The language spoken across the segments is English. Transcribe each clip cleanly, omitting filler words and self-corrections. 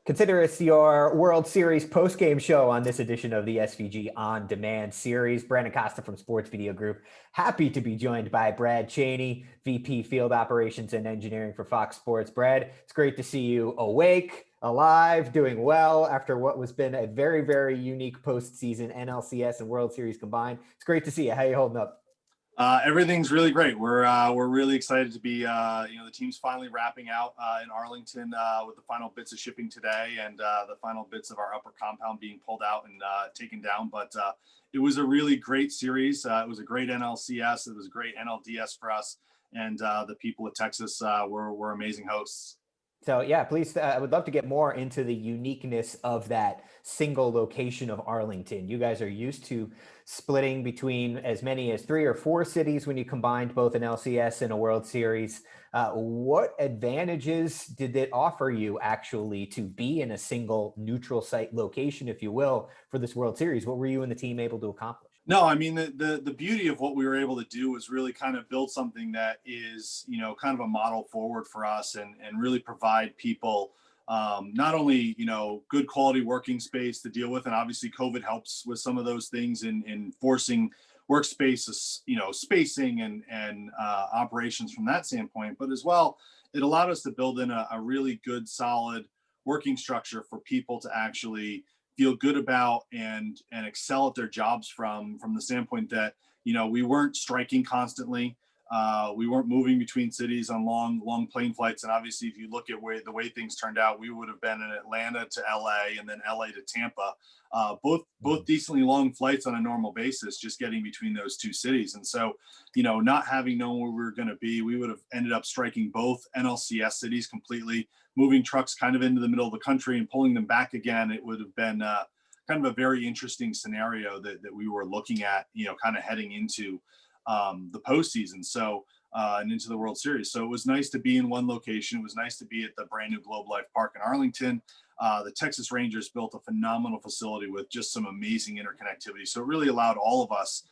Consider us your World Series post-game show on this edition of the SVG On Demand series. Brandon Costa from Sports Video Group. Happy to be joined by Brad Cheney, VP Field Operations and Engineering for Fox Sports. Brad, it's great to see you awake, alive, doing well after what has been a very, very unique postseason, NLCS and World Series combined. It's great to see you. How are you holding up? Everything's really great. We're really excited to be the team's finally wrapping out in Arlington with the final bits of shipping today and the final bits of our upper compound being pulled out and taken down. But it was a really great series. It was a great NLCS. It was a great NLDS for us, and the people of Texas were amazing hosts. So yeah, please, I would love to get more into the uniqueness of that single location of Arlington. You guys are used to splitting between as many as 3 or 4 cities when you combined both an LCS and a World Series. What advantages did it offer you actually to be in a single neutral site location, if you will, for this World Series? What were you and the team able to accomplish? No, I mean, the beauty of what we were able to do was really kind of build something that is, kind of a model forward for us and really provide people not only, good quality working space to deal with. And obviously COVID helps with some of those things in forcing workspaces, spacing and operations from that standpoint. But as well, it allowed us to build in a really good, solid working structure for people to actually feel good about and excel at their jobs from the standpoint that we weren't striking constantly, we weren't moving between cities on long plane flights, and obviously if you look at the way things turned out, we would have been in Atlanta to LA and then LA to Tampa, both decently long flights on a normal basis, just getting between those two cities. And so not having known where we were going to be, we would have ended up striking both NLCS cities completely, moving trucks kind of into the middle of the country and pulling them back again. It would have been kind of a very interesting scenario that we were looking at, kind of heading into the postseason. So and into the World Series. So it was nice to be in one location. It was nice to be at the brand new Globe Life Park in Arlington. The Texas Rangers built a phenomenal facility with just some amazing interconnectivity. So it really allowed all of us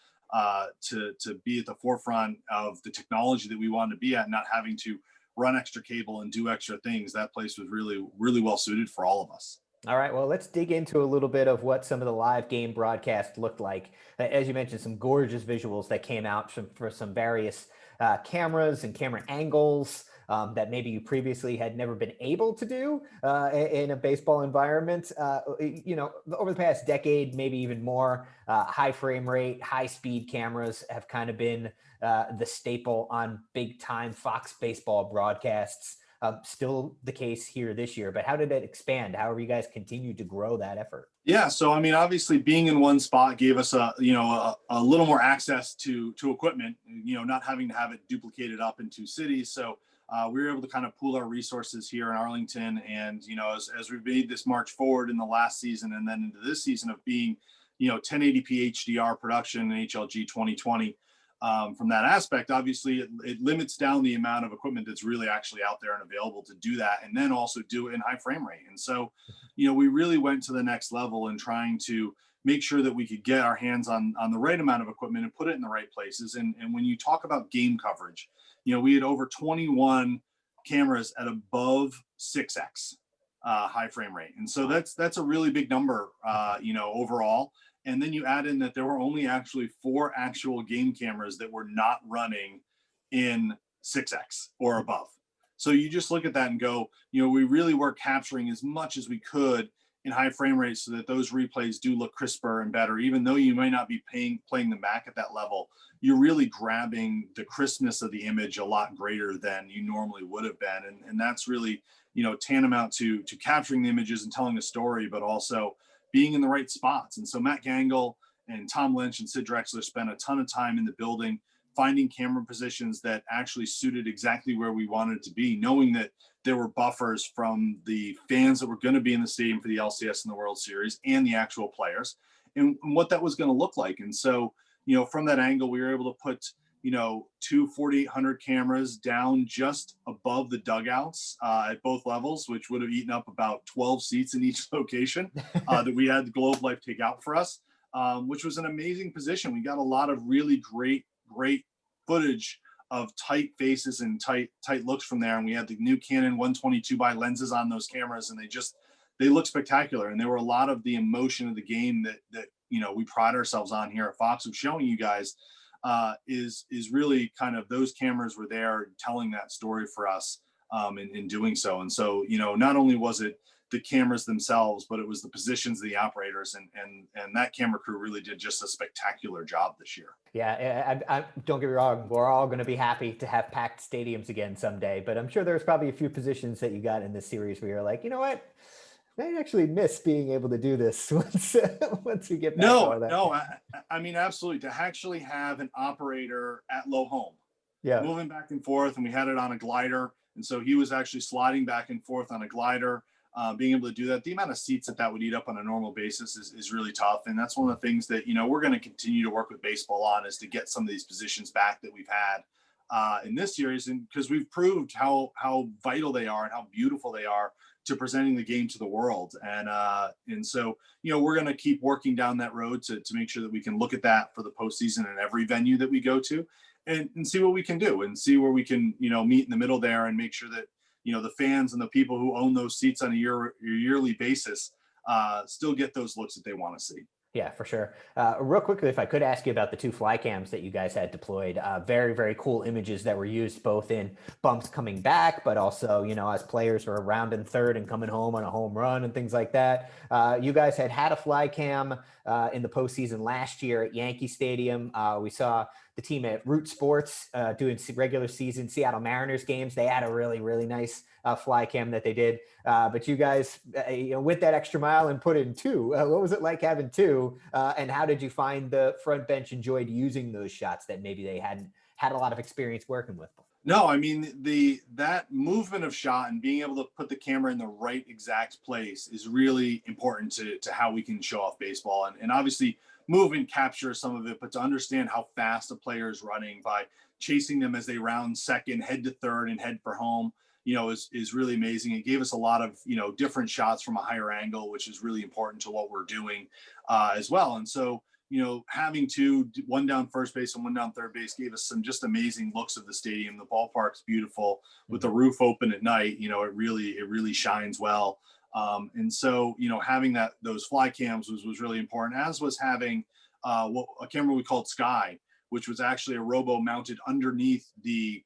to be at the forefront of the technology that we wanted to be at, not having to run extra cable and do extra things. That place was really, really well suited for all of us. All right, well, let's dig into a little bit of what some of the live game broadcast looked like. As you mentioned, some gorgeous visuals that came out for some various cameras and camera angles that maybe you previously had never been able to do in a baseball environment. Over the past decade, maybe even more, high frame rate, high speed cameras have kind of been the staple on big time Fox baseball broadcasts. Still the case here this year, but how did it expand? How have you guys continued to grow that effort? Yeah, so I mean, obviously, being in one spot gave us a little more access to equipment. Not having to have it duplicated up in 2 cities. So we were able to kind of pool our resources here in Arlington, and as we've made this march forward in the last season and then into this season of being 1080p HDR production in HLG 2020. From that aspect, obviously, it limits down the amount of equipment that's really actually out there and available to do that, and then also do it in high frame rate. And so, we really went to the next level in trying to make sure that we could get our hands on the right amount of equipment and put it in the right places. And when you talk about game coverage, we had over 21 cameras at above 6x high frame rate, and so that's a really big number, overall. And then you add in that there were only actually 4 actual game cameras that were not running in 6x or above. So you just look at that and go, we really were capturing as much as we could in high frame rates so that those replays do look crisper and better. Even though you may not be playing them back at that level, you're really grabbing the crispness of the image a lot greater than you normally would have been. And that's really, tantamount to capturing the images and telling a story, but also being in the right spots. And so Matt Gangle and Tom Lynch and Sid Drexler spent a ton of time in the building, finding camera positions that actually suited exactly where we wanted it to be, knowing that there were buffers from the fans that were going to be in the stadium for the LCS and the World Series and the actual players and what that was going to look like. And so, from that angle, we were able to put, 2 4800 cameras down just above the dugouts at both levels, which would have eaten up about 12 seats in each location that we had the Globe Life take out for us, which was an amazing position. We got a lot of really great footage of tight faces and tight looks from there. And we had the new Canon 122 by lenses on those cameras, and they look spectacular. And there were a lot of the emotion of the game that we pride ourselves on here at Fox of showing you guys, is really kind of those cameras were there telling that story for us, in doing so. And so, not only was it the cameras themselves, but it was the positions of the operators, and that camera crew really did just a spectacular job this year. Yeah, I don't get me wrong. We're all going to be happy to have packed stadiums again someday, but I'm sure there's probably a few positions that you got in this series where you're like, you know what? I actually miss being able to do this once we get back to all that. No, I mean, absolutely. To actually have an operator at low home, Yeah. moving back and forth, and we had it on a glider, and so he was actually sliding back and forth on a glider. Being able to do that, the amount of seats that would eat up on a normal basis is really tough, and that's one of the things that we're going to continue to work with baseball on, is to get some of these positions back that we've had in this series, and because we've proved how vital they are and how beautiful they are to presenting the game to the world. And so, we're going to keep working down that road to make sure that we can look at that for the postseason in every venue that we go to, and see what we can do, and see where we can, meet in the middle there, and make sure that, the fans and the people who own those seats on a yearly basis still get those looks that they want to see. Yeah, for sure. Real quickly, if I could ask you about the two fly cams that you guys had deployed, very, very cool images that were used both in bumps coming back, but also, as players were around in third and coming home on a home run and things like that. You guys had a fly cam in the postseason last year at Yankee Stadium. We saw the team at Root Sports doing regular season Seattle Mariners games. They had a really, really nice fly cam that they did. But you guys, with that extra mile and put in two, what was it like having two? And how did you find the front bench enjoyed using those shots that maybe they hadn't had a lot of experience working with? No, I mean, that movement of shot and being able to put the camera in the right exact place is really important to how we can show off baseball. And obviously move and capture some of it, but to understand how fast a player is running by chasing them as they round second, head to third, and head for home, is really amazing. It gave us a lot of, different shots from a higher angle, which is really important to what we're doing as well. And so, having one down first base and one down third base gave us some just amazing looks of the stadium. The ballpark's beautiful with the roof open at night. It really shines well. And so, having those fly cams was really important, as was having a camera we called Sky, which was actually a robo mounted underneath the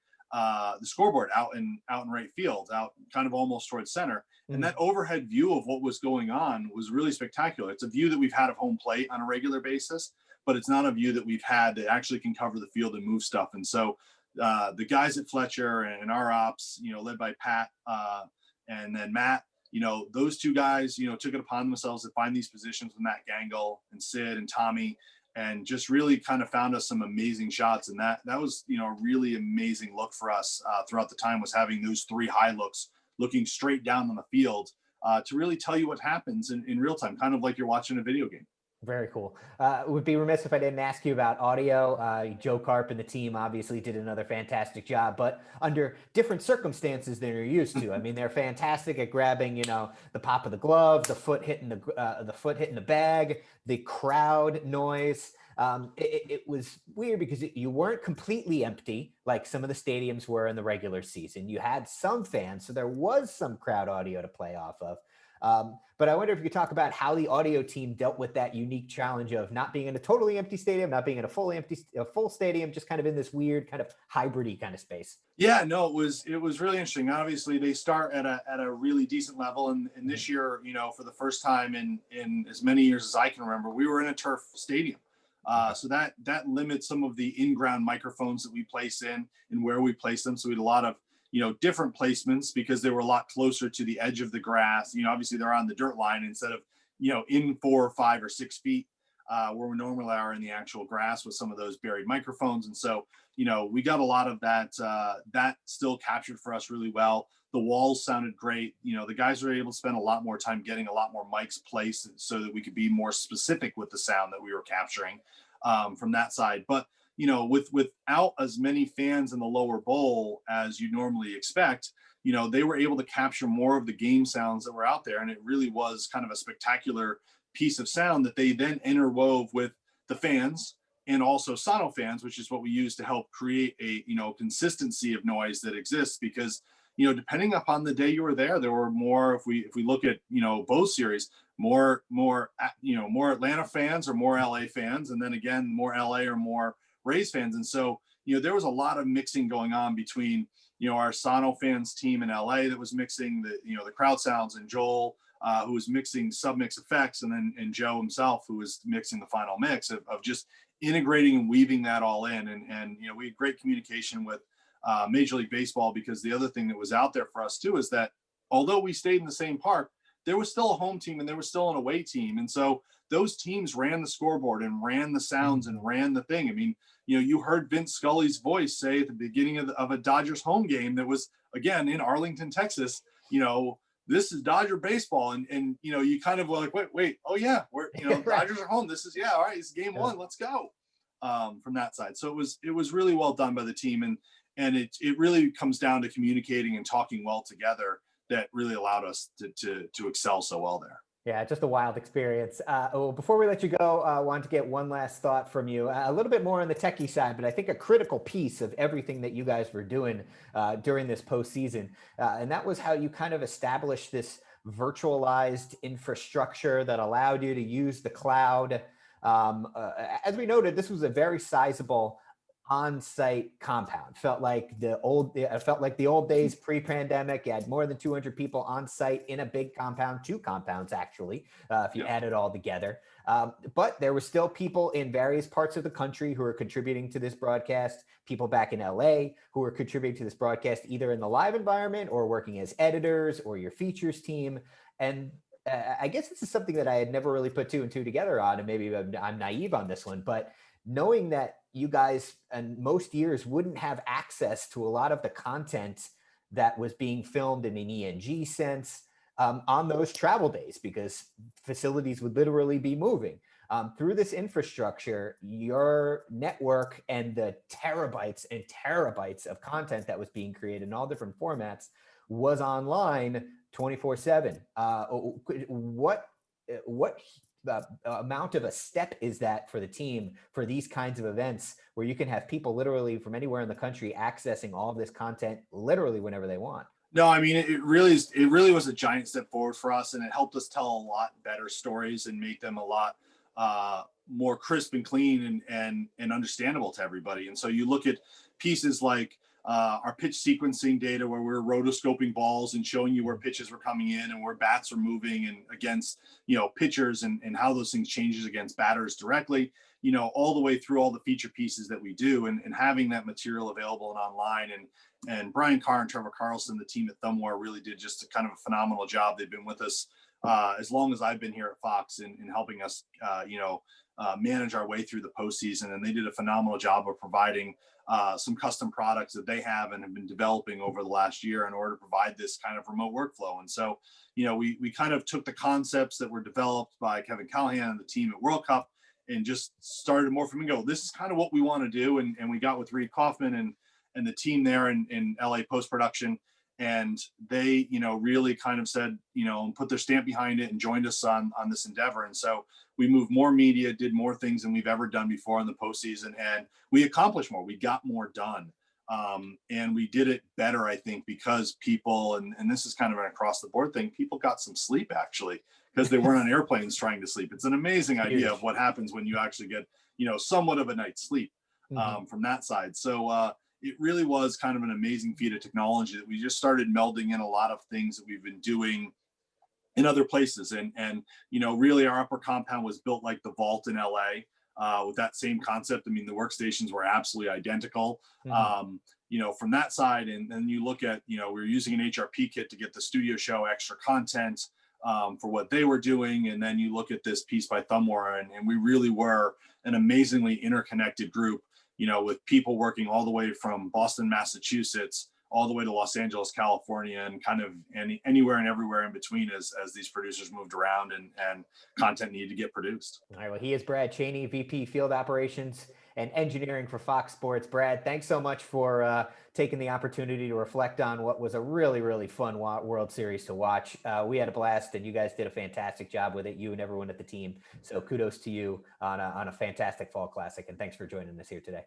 scoreboard out in right field, out kind of almost towards center. And that overhead view of what was going on was really spectacular. It's a view that we've had of home plate on a regular basis, but it's not a view that we've had that actually can cover the field and move stuff. And so the guys at Fletcher and our ops, led by Pat and then Matt, those two guys, took it upon themselves to find these positions with Matt Gangle and Sid and Tommy, and just really kind of found us some amazing shots. And that was, a really amazing look for us throughout the time, was having those three high looks looking straight down on the field to really tell you what happens in real time, kind of like you're watching a video game. Very cool. Would be remiss if I didn't ask you about audio. Joe Carp and the team obviously did another fantastic job, but under different circumstances than you're used to. I mean, they're fantastic at grabbing, the pop of the glove, the foot hitting the bag, the crowd noise. It was weird because you weren't completely empty like some of the stadiums were in the regular season. You had some fans, so there was some crowd audio to play off of. But I wonder if you could talk about how the audio team dealt with that unique challenge of not being in a totally empty stadium, not being in a full stadium, just kind of in this weird kind of hybrid-y kind of space. Yeah, no, it was really interesting. Obviously, they start at a really decent level, and this year, for the first time in as many years as I can remember, we were in a turf stadium. So that limits some of the in-ground microphones that we place in and where we place them. So we had a lot of different placements because they were a lot closer to the edge of the grass. Obviously they're on the dirt line instead of, in 4 or 5 or 6 feet where we normally are in the actual grass with some of those buried microphones. And so, we got a lot of that still captured for us really well. The walls sounded great. The guys were able to spend a lot more time getting a lot more mics placed so that we could be more specific with the sound that we were capturing from that side. But without as many fans in the lower bowl as you normally expect, they were able to capture more of the game sounds that were out there. And it really was kind of a spectacular piece of sound that they then interwove with the fans and also sono fans, which is what we use to help create a, consistency of noise that exists. Because, depending upon the day you were there were more, if we look at, both series, more Atlanta fans or more LA fans, and then again more LA or more Rays fans. And so, there was a lot of mixing going on between, our Sano fans team in LA that was mixing the crowd sounds, and Joel, who was mixing submix effects, and Joe himself, who was mixing the final mix of just integrating and weaving that all in. And we had great communication with Major League Baseball, because the other thing that was out there for us too is that although we stayed in the same park, there was still a home team and there was still an away team. And so those teams ran the scoreboard and ran the sounds and ran the thing. I mean, you heard Vince Scully's voice say at the beginning of a Dodgers home game that was, again, in Arlington, Texas, this is Dodger baseball. And you kind of were like, wait, oh yeah, we're, Dodgers are home. This is, all right, it's game one, let's go, from that side. So it was really well done by the team. And it really comes down to communicating and talking well together that really allowed us to excel so well there. Yeah, just a wild experience. Well, before we let you go, I wanted to get one last thought from you, a little bit more on the techie side, but I think a critical piece of everything that you guys were doing during this postseason, and that was how you kind of established this virtualized infrastructure that allowed you to use the cloud. As we noted, this was a very sizable on-site compound. Felt like the old days pre-pandemic. You had more than 200 people on site in a big compound, 2 compounds actually, if you add it all together. But there were still people in various parts of the country who are contributing to this broadcast, people back in LA who are contributing to this broadcast, either in the live environment or working as editors or your features team. And I guess this is something that I had never really put 2 and 2 together on, and maybe I'm naive on this one, but knowing that you guys and most years wouldn't have access to a lot of the content that was being filmed in an ENG sense on those travel days, because facilities would literally be moving. Through this infrastructure, your network and the terabytes and terabytes of content that was being created in all different formats was online 24/7. What amount of a step is that for the team for these kinds of events, where you can have people literally from anywhere in the country accessing all of this content literally whenever they want? No, I mean, it really was a giant step forward for us, and it helped us tell a lot better stories and make them a lot more crisp and clean and understandable to everybody. And so you look at pieces like our pitch sequencing data, where we're rotoscoping balls and showing you where pitches were coming in and where bats are moving and against, pitchers, and how those things changes against batters directly, all the way through all the feature pieces that we do, and having that material available and online. And Brian Carr and Trevor Carlson, the team at Thumbware, really did just a kind of a phenomenal job. They've been with us as long as I've been here at Fox in helping us, manage our way through the postseason. And they did a phenomenal job of providing some custom products that they have and have been developing over the last year in order to provide this kind of remote workflow. And so, we kind of took the concepts that were developed by Kevin Callahan and the team at World Cup and just started more from and go, this is kind of what we want to do. And we got with Reed Kaufman and the team there in LA post-production. And they, really kind of said, put their stamp behind it and joined us on this endeavor. And so we moved more media, did more things than we've ever done before in the postseason, and we accomplished more. We got more done. And we did it better, I think, because people, and this is kind of an across the board thing, people got some sleep actually, because they weren't on airplanes trying to sleep. It's an amazing idea of what happens when you actually get, somewhat of a night's sleep from that side. So, it really was kind of an amazing feat of technology that we just started melding in a lot of things that we've been doing in other places. And really our upper compound was built like the vault in LA with that same concept. I mean, the workstations were absolutely identical, from that side. And then you look at, we were using an HRP kit to get the studio show extra content for what they were doing. And then you look at this piece by Thumbware, and we really were an amazingly interconnected group, with people working all the way from Boston, Massachusetts, all the way to Los Angeles, California, and kind of anywhere and everywhere in between as these producers moved around and content needed to get produced. All right. Well, he is Brad Cheney, VP Field Operations and Engineering for Fox Sports. Brad, thanks so much for taking the opportunity to reflect on what was a really, really fun World Series to watch. We had a blast, and you guys did a fantastic job with it, you and everyone at the team. So kudos to you on a fantastic Fall Classic, and thanks for joining us here today.